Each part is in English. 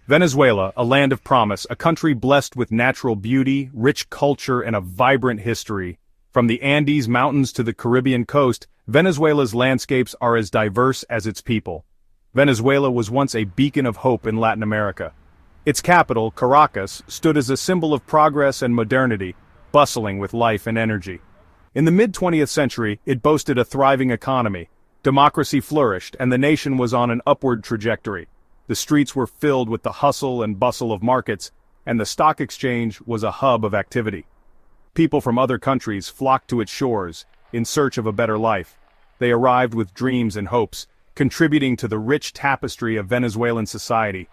Venezuela, a land of promise, a country blessed with natural beauty, rich culture, and a vibrant history. From the Andes Mountains to the Caribbean coast, Venezuela's landscapes are as diverse as its people. Venezuela was once a beacon of hope in Latin America. Its capital, Caracas, stood as a symbol of progress and modernity, bustling with life and energy. In the mid-20th century, it boasted a thriving economy. Democracy flourished, and the nation was on an upward trajectory. The streets were filled with the hustle and bustle of markets, and the stock exchange was a hub of activity. People from other countries flocked to its shores, in search of a better life. They arrived with dreams and hopes, contributing to the rich tapestry of Venezuelan society.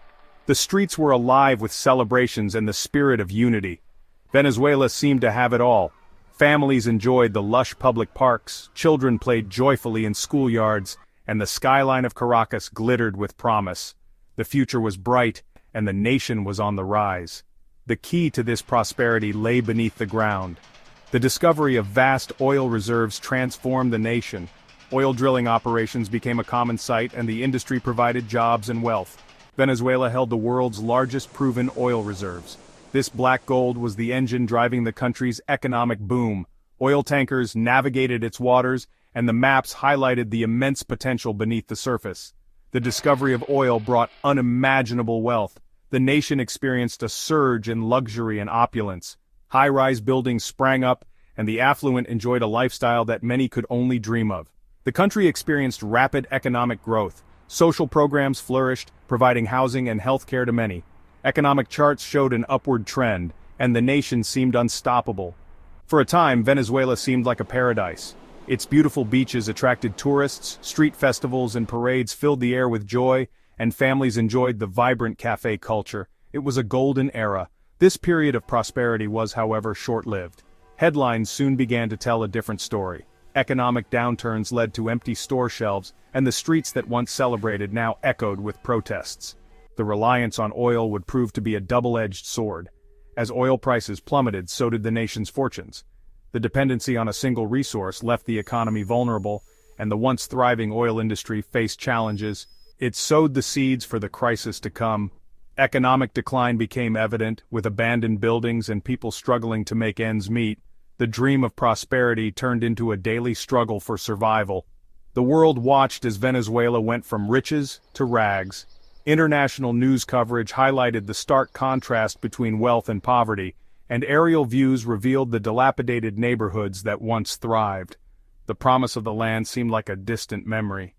The streets were alive with celebrations and the spirit of unity. Venezuela seemed to have it all. Families enjoyed the lush public parks, children played joyfully in schoolyards, and the skyline of Caracas glittered with promise. The future was bright, and the nation was on the rise. The key to this prosperity lay beneath the ground. The discovery of vast oil reserves transformed the nation. Oil drilling operations became a common sight, and the industry provided jobs and wealth. Venezuela held the world's largest proven oil reserves. This black gold was the engine driving the country's economic boom. Oil tankers navigated its waters, and the maps highlighted the immense potential beneath the surface. The discovery of oil brought unimaginable wealth. The nation experienced a surge in luxury and opulence. High-rise buildings sprang up, and the affluent enjoyed a lifestyle that many could only dream of. The country experienced rapid economic growth. Social programs flourished, providing housing and health care to many. Economic charts showed an upward trend, and the nation seemed unstoppable. For a time, Venezuela seemed like a paradise. Its beautiful beaches attracted tourists, street festivals and parades filled the air with joy, and families enjoyed the vibrant cafe culture. It was a golden era. This period of prosperity was, however, short-lived. Headlines soon began to tell a different story. Economic downturns led to empty store shelves, and the streets that once celebrated now echoed with protests. The reliance on oil would prove to be a double-edged sword. As oil prices plummeted, so did the nation's fortunes. The dependency on a single resource left the economy vulnerable, and the once thriving oil industry faced challenges. It sowed the seeds for the crisis to come. Economic decline became evident, with abandoned buildings and people struggling to make ends meet. The dream of prosperity turned into a daily struggle for survival. The world watched as Venezuela went from riches to rags. International news coverage highlighted the stark contrast between wealth and poverty, and aerial views revealed the dilapidated neighborhoods that once thrived. The promise of the land seemed like a distant memory.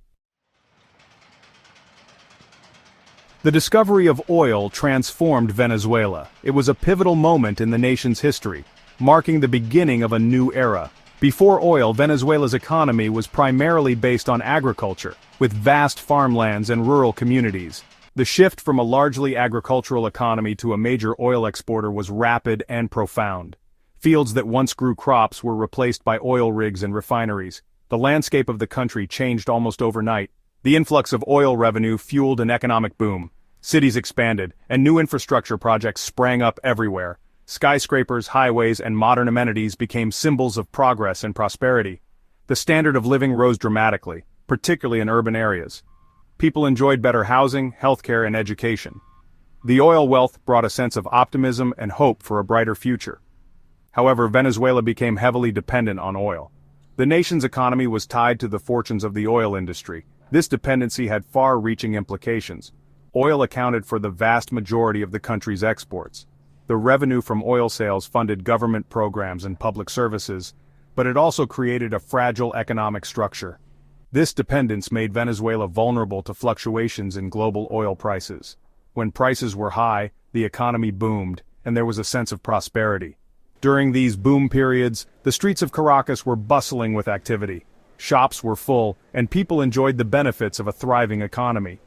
The discovery of oil transformed Venezuela. It was a pivotal moment in the nation's history, marking the beginning of a new era. Before oil, Venezuela's economy was primarily based on agriculture, with vast farmlands and rural communities. The shift from a largely agricultural economy to a major oil exporter was rapid and profound. Fields that once grew crops were replaced by oil rigs and refineries. The landscape of the country changed almost overnight. The influx of oil revenue fueled an economic boom. Cities expanded, and new infrastructure projects sprang up everywhere. Skyscrapers, highways, and modern amenities became symbols of progress and prosperity. The standard of living rose dramatically, particularly in urban areas. People enjoyed better housing, healthcare, and education. The oil wealth brought a sense of optimism and hope for a brighter future. However, Venezuela became heavily dependent on oil. The nation's economy was tied to the fortunes of the oil industry. This dependency had far-reaching implications. Oil accounted for the vast majority of the country's exports. The revenue from oil sales funded government programs and public services, but it also created a fragile economic structure. This dependence made Venezuela vulnerable to fluctuations in global oil prices. When prices were high, the economy boomed, and there was a sense of prosperity. During these boom periods, the streets of Caracas were bustling with activity. Shops were full, and people enjoyed the benefits of a thriving economy.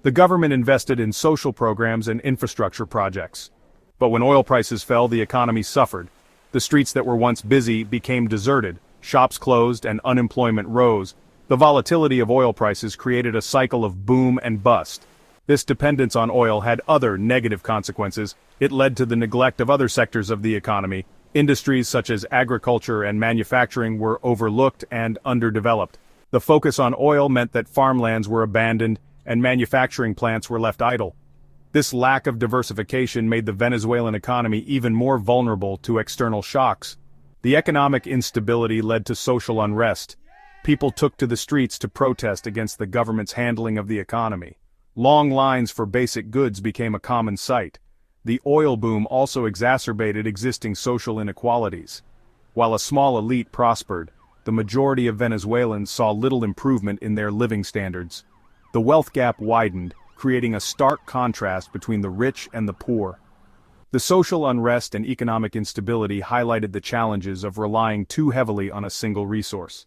The government invested in social programs and infrastructure projects. But when oil prices fell, the economy suffered. The streets that were once busy became deserted, shops closed, and unemployment rose. The volatility of oil prices created a cycle of boom and bust. This dependence on oil had other negative consequences. It led to the neglect of other sectors of the economy. Industries such as agriculture and manufacturing were overlooked and underdeveloped. The focus on oil meant that farmlands were abandoned and manufacturing plants were left idle. This lack of diversification made the Venezuelan economy even more vulnerable to external shocks. The economic instability led to social unrest. People took to the streets to protest against the government's handling of the economy. Long lines for basic goods became a common sight. The oil boom also exacerbated existing social inequalities. While a small elite prospered, the majority of Venezuelans saw little improvement in their living standards. The wealth gap widened, creating a stark contrast between the rich and the poor. The social unrest and economic instability highlighted the challenges of relying too heavily on a single resource.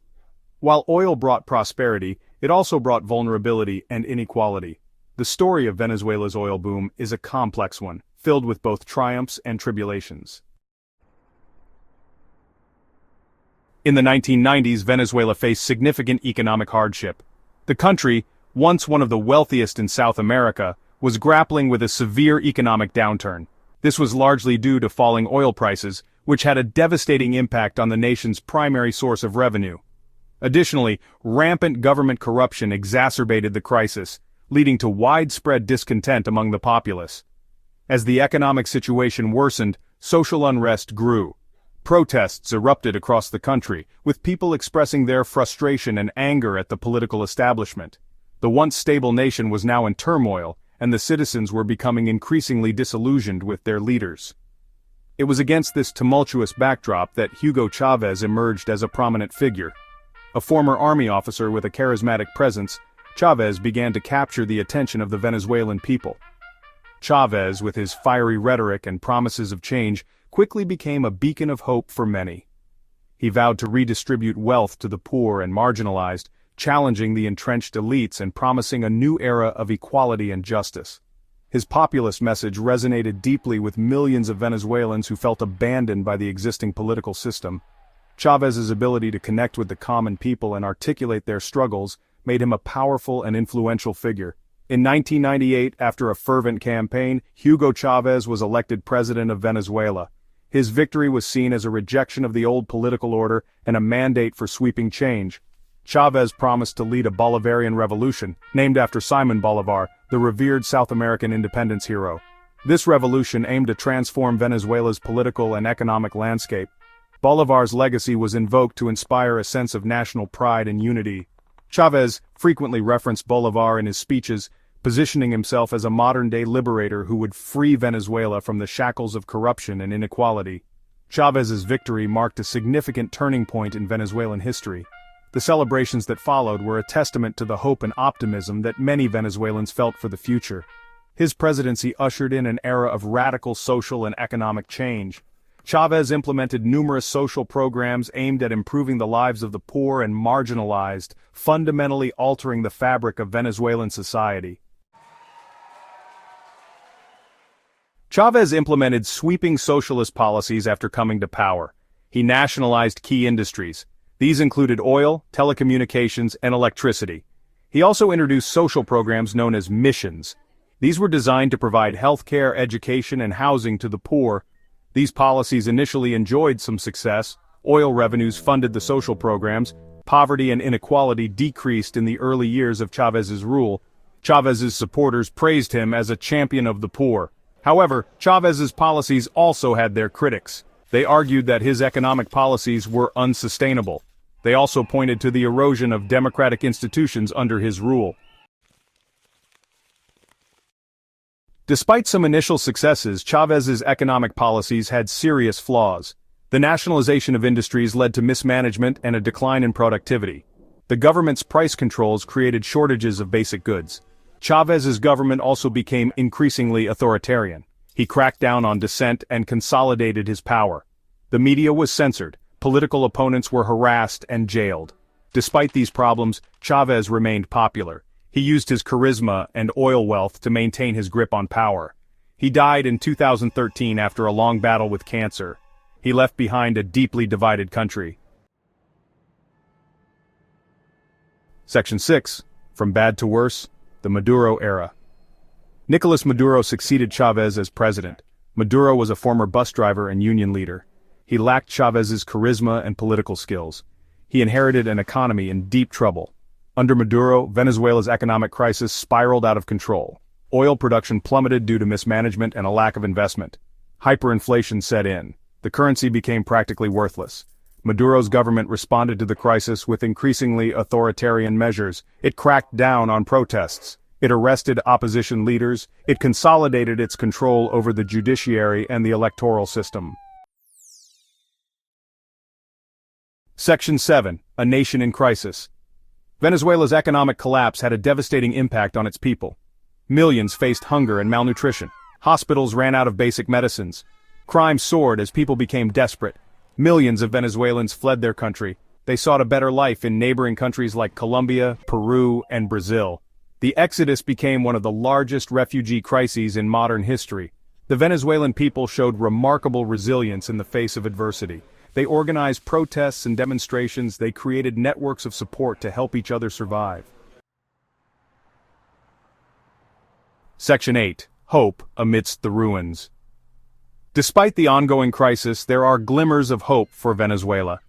While oil brought prosperity, it also brought vulnerability and inequality. The story of Venezuela's oil boom is a complex one, filled with both triumphs and tribulations. In the 1990s, Venezuela faced significant economic hardship. The country, once one of the wealthiest in South America, was grappling with a severe economic downturn. This was largely due to falling oil prices, which had a devastating impact on the nation's primary source of revenue. Additionally, rampant government corruption exacerbated the crisis, leading to widespread discontent among the populace. As the economic situation worsened, social unrest grew. Protests erupted across the country, with people expressing their frustration and anger at the political establishment. The once stable nation was now in turmoil, and the citizens were becoming increasingly disillusioned with their leaders. It was against this tumultuous backdrop that Hugo Chávez emerged as a prominent figure. A former army officer with a charismatic presence, Chavez began to capture the attention of the Venezuelan people. Chavez, with his fiery rhetoric and promises of change, quickly became a beacon of hope for many. He vowed to redistribute wealth to the poor and marginalized, challenging the entrenched elites and promising a new era of equality and justice. His populist message resonated deeply with millions of Venezuelans who felt abandoned by the existing political system. Chávez's ability to connect with the common people and articulate their struggles made him a powerful and influential figure. In 1998, after a fervent campaign, Hugo Chávez was elected president of Venezuela. His victory was seen as a rejection of the old political order and a mandate for sweeping change. Chavez promised to lead a Bolivarian revolution, named after Simon Bolivar, the revered South American independence hero. This revolution aimed to transform Venezuela's political and economic landscape. Bolivar's legacy was invoked to inspire a sense of national pride and unity. Chavez frequently referenced Bolivar in his speeches, positioning himself as a modern-day liberator who would free Venezuela from the shackles of corruption and inequality. Chávez's victory marked a significant turning point in Venezuelan history. The celebrations that followed were a testament to the hope and optimism that many Venezuelans felt for the future. His presidency ushered in an era of radical social and economic change. Chavez implemented numerous social programs aimed at improving the lives of the poor and marginalized, fundamentally altering the fabric of Venezuelan society. Chavez implemented sweeping socialist policies after coming to power. He nationalized key industries. These included oil, telecommunications, and electricity. He also introduced social programs known as missions. These were designed to provide healthcare, education, and housing to the poor. These policies initially enjoyed some success. Oil revenues funded the social programs. Poverty and inequality decreased in the early years of Chávez's rule. Chávez's supporters praised him as a champion of the poor. However, Chávez's policies also had their critics. They argued that his economic policies were unsustainable. They also pointed to the erosion of democratic institutions under his rule. Despite some initial successes, Chávez's economic policies had serious flaws. The nationalization of industries led to mismanagement and a decline in productivity. The government's price controls created shortages of basic goods. Chávez's government also became increasingly authoritarian. He cracked down on dissent and consolidated his power. The media was censored, political opponents were harassed and jailed. Despite these problems, Chavez remained popular. He used his charisma and oil wealth to maintain his grip on power. He died in 2013 after a long battle with cancer. He left behind a deeply divided country. Section 6. From Bad to Worse, the Maduro Era. Nicolás Maduro succeeded Chavez as president. Maduro was a former bus driver and union leader. He lacked Chávez's charisma and political skills. He inherited an economy in deep trouble. Under Maduro, Venezuela's economic crisis spiraled out of control. Oil production plummeted due to mismanagement and a lack of investment. Hyperinflation set in. The currency became practically worthless. Maduro's government responded to the crisis with increasingly authoritarian measures. It cracked down on protests. It arrested opposition leaders. It consolidated its control over the judiciary and the electoral system. Section 7. A Nation in Crisis. Venezuela's economic collapse had a devastating impact on its people. Millions faced hunger and malnutrition. Hospitals ran out of basic medicines. Crime soared as people became desperate. Millions of Venezuelans fled their country. They sought a better life in neighboring countries like Colombia, Peru, and Brazil. The exodus became one of the largest refugee crises in modern history. The Venezuelan people showed remarkable resilience in the face of adversity. They organized protests and demonstrations. They created networks of support to help each other survive. Section 8. Hope amidst the ruins. Despite the ongoing crisis, there are glimmers of hope for Venezuela.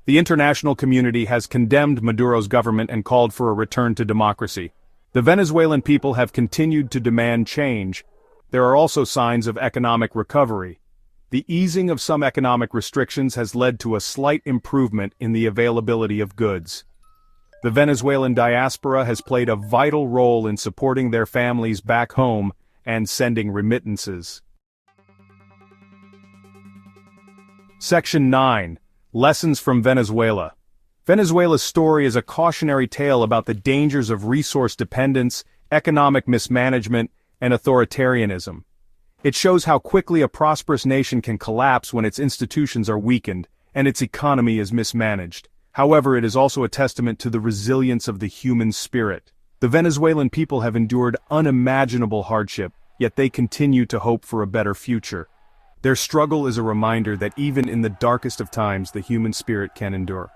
The international community has condemned Maduro's government and called for a return to democracy. The Venezuelan people have continued to demand change. There are also signs of economic recovery. The easing of some economic restrictions has led to a slight improvement in the availability of goods. The Venezuelan diaspora has played a vital role in supporting their families back home and sending remittances. Section 9. Lessons from Venezuela. Venezuela's story is a cautionary tale about the dangers of resource dependence, economic mismanagement, and authoritarianism. It shows how quickly a prosperous nation can collapse when its institutions are weakened, and its economy is mismanaged. However, it is also a testament to the resilience of the human spirit. The Venezuelan people have endured unimaginable hardship, yet they continue to hope for a better future. Their struggle is a reminder that even in the darkest of times, the human spirit can endure.